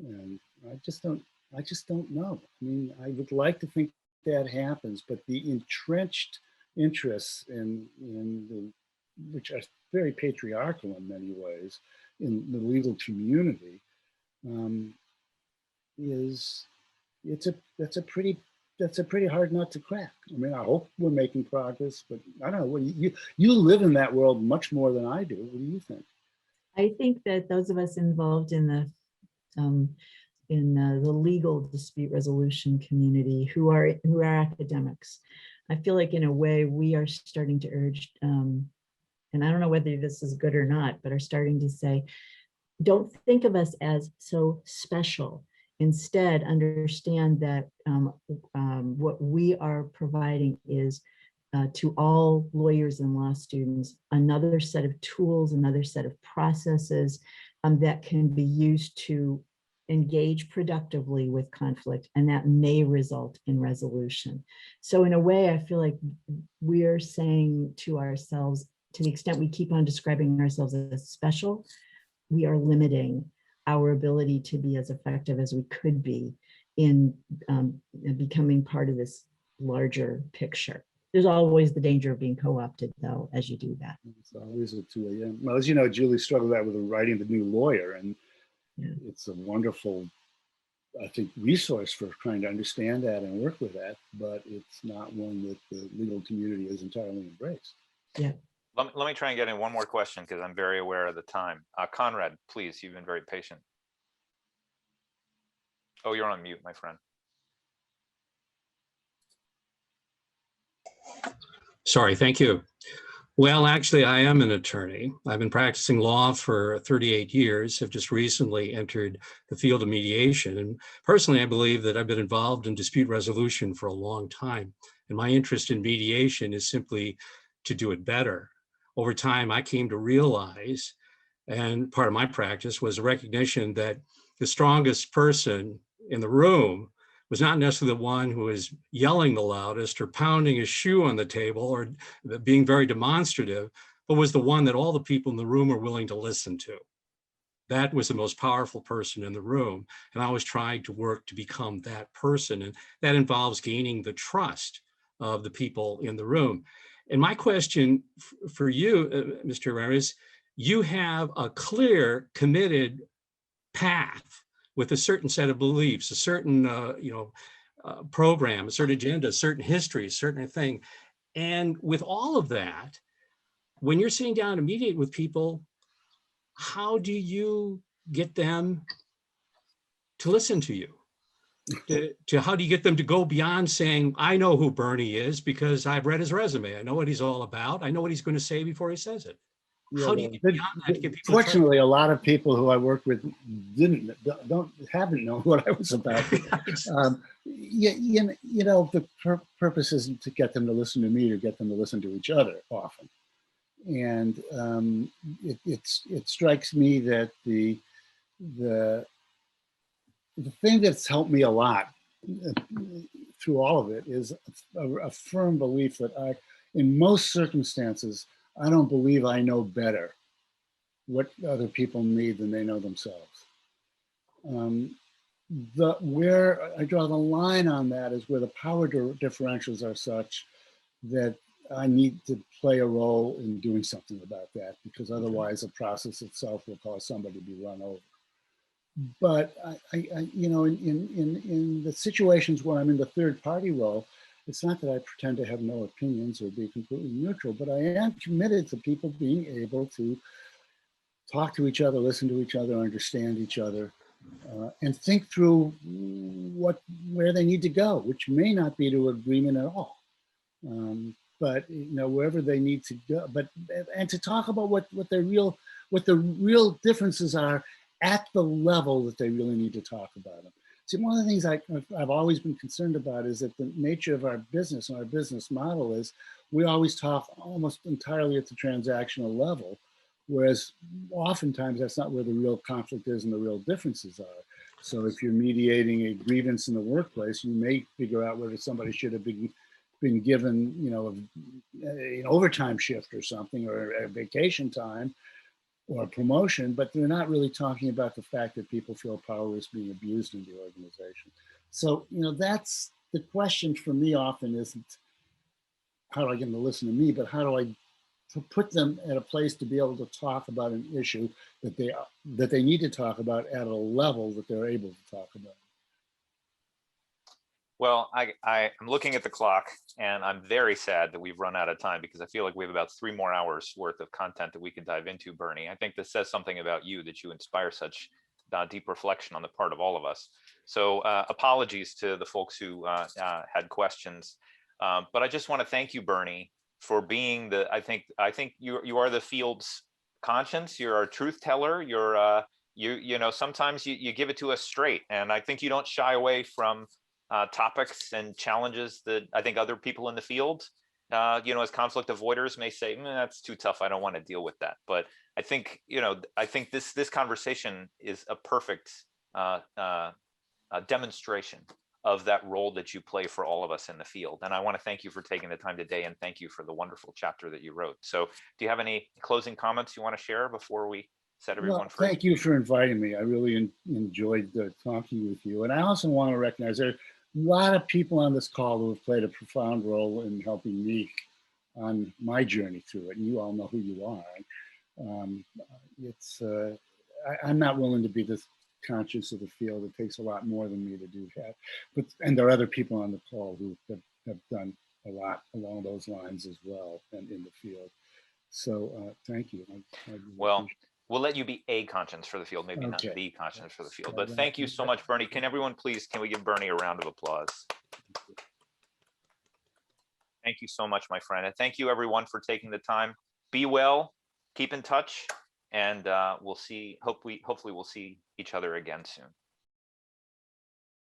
And I just don't know. I mean, I would like to think that happens, but the entrenched interests which are very patriarchal in many ways in the legal community, that's a pretty hard nut to crack. I mean, I hope we're making progress, but I don't know. You live in that world much more than I do. What do you think? I think that those of us involved in the legal dispute resolution community who are academics, I feel like in a way we are starting to urge, and I don't know whether this is good or not, but are starting to say, don't think of us as so special. Instead, understand that what we are providing is to all lawyers and law students another set of tools, another set of processes that can be used to engage productively with conflict, and that may result in resolution. So in a way, I feel like we're saying to ourselves, to the extent we keep on describing ourselves as special, we are limiting our ability to be as effective as we could be in becoming part of this larger picture. There's always the danger of being co-opted, though, as you do that. It's always a 2 a.m. Well, as you know, Julie struggled out with writing The New Lawyer, and it's a wonderful, I think, resource for trying to understand that and work with that, but it's not one that the legal community has entirely embraced. Yeah. Let me try and get in one more question because I'm very aware of the time. Conrad, please, you've been very patient. Oh, you're on mute, my friend. Sorry, thank you. Well, actually, I am an attorney. I've been practicing law for 38 years, have just recently entered the field of mediation. And personally, I believe that I've been involved in dispute resolution for a long time. And my interest in mediation is simply to do it better. Over time, I came to realize, and part of my practice was a recognition that the strongest person in the room was not necessarily the one who was yelling the loudest or pounding his shoe on the table or being very demonstrative, but was the one that all the people in the room were willing to listen to. That was the most powerful person in the room. And I was trying to work to become that person. And that involves gaining the trust of the people in the room. And my question for you, Mr. Herrera, is you have a clear, committed path with a certain set of beliefs, a certain program, a certain agenda, a certain history, a certain thing. And with all of that, when you're sitting down to mediate with people, how do you get them to listen to you? How do you get them to go beyond saying, I know who Bernie is because I've read his resume. I know what he's all about. I know what he's going to say before he says it. Yeah, How do you get beyond that to get people? Fortunately, a lot of people who I work with haven't known what I was about. The purpose isn't to get them to listen to me or get them to listen to each other often. And it strikes me that the thing that's helped me a lot through all of it is a firm belief that in most circumstances, I don't believe I know better what other people need than they know themselves. Where I draw the line on that is where the power differentials are such that I need to play a role in doing something about that, because otherwise the process itself will cause somebody to be run over. But in the situations where I'm in the third party role, it's not that I pretend to have no opinions or be completely neutral, but I am committed to people being able to talk to each other, listen to each other, understand each other, and think through where they need to go, which may not be to agreement at all. But wherever they need to go, and to talk about what the real differences are at the level that they really need to talk about them. See, one of the things I've always been concerned about is that the nature of our business and our business model is we always talk almost entirely at the transactional level, whereas oftentimes that's not where the real conflict is and the real differences are. So if you're mediating a grievance in the workplace, you may figure out whether somebody should have been given, an overtime shift or something, or a vacation time, or a promotion, but they're not really talking about the fact that people feel power is being abused in the organization. So, that's the question for me often isn't how do I get them to listen to me, but how do I put them at a place to be able to talk about an issue that they need to talk about at a level that they're able to talk about. Well, I'm looking at the clock and I'm very sad that we've run out of time, because I feel like we have about 3 more hours worth of content that we could dive into, Bernie. I think this says something about you, that you inspire such deep reflection on the part of all of us. So apologies to the folks who had questions, but I just want to thank you, Bernie, for being I think you are the field's conscience. You're our truth teller. You're sometimes you give it to us straight, and I think you don't shy away from topics and challenges that I think other people in the field, as conflict avoiders may say, that's too tough, I don't want to deal with that. But I think, this conversation is a perfect demonstration of that role that you play for all of us in the field. And I want to thank you for taking the time today, and thank you for the wonderful chapter that you wrote. So do you have any closing comments you want to share before we set everyone free? Thank you for inviting me. I really enjoyed talking with you. And I also want to recognize there are a lot of people on this call who have played a profound role in helping me on my journey through it. And you all know who you are. I'm not willing to be this conscious of the field. It takes a lot more than me to do that. And there are other people on the call who have done a lot along those lines as well, and in the field. So thank you. Well, we'll let you be a conscience for the field, maybe not the conscience for the field. But thank you so much, Bernie. Can we give Bernie a round of applause? Thank you so much, my friend. And thank you everyone for taking the time. Be well, keep in touch, and hopefully we'll see each other again soon.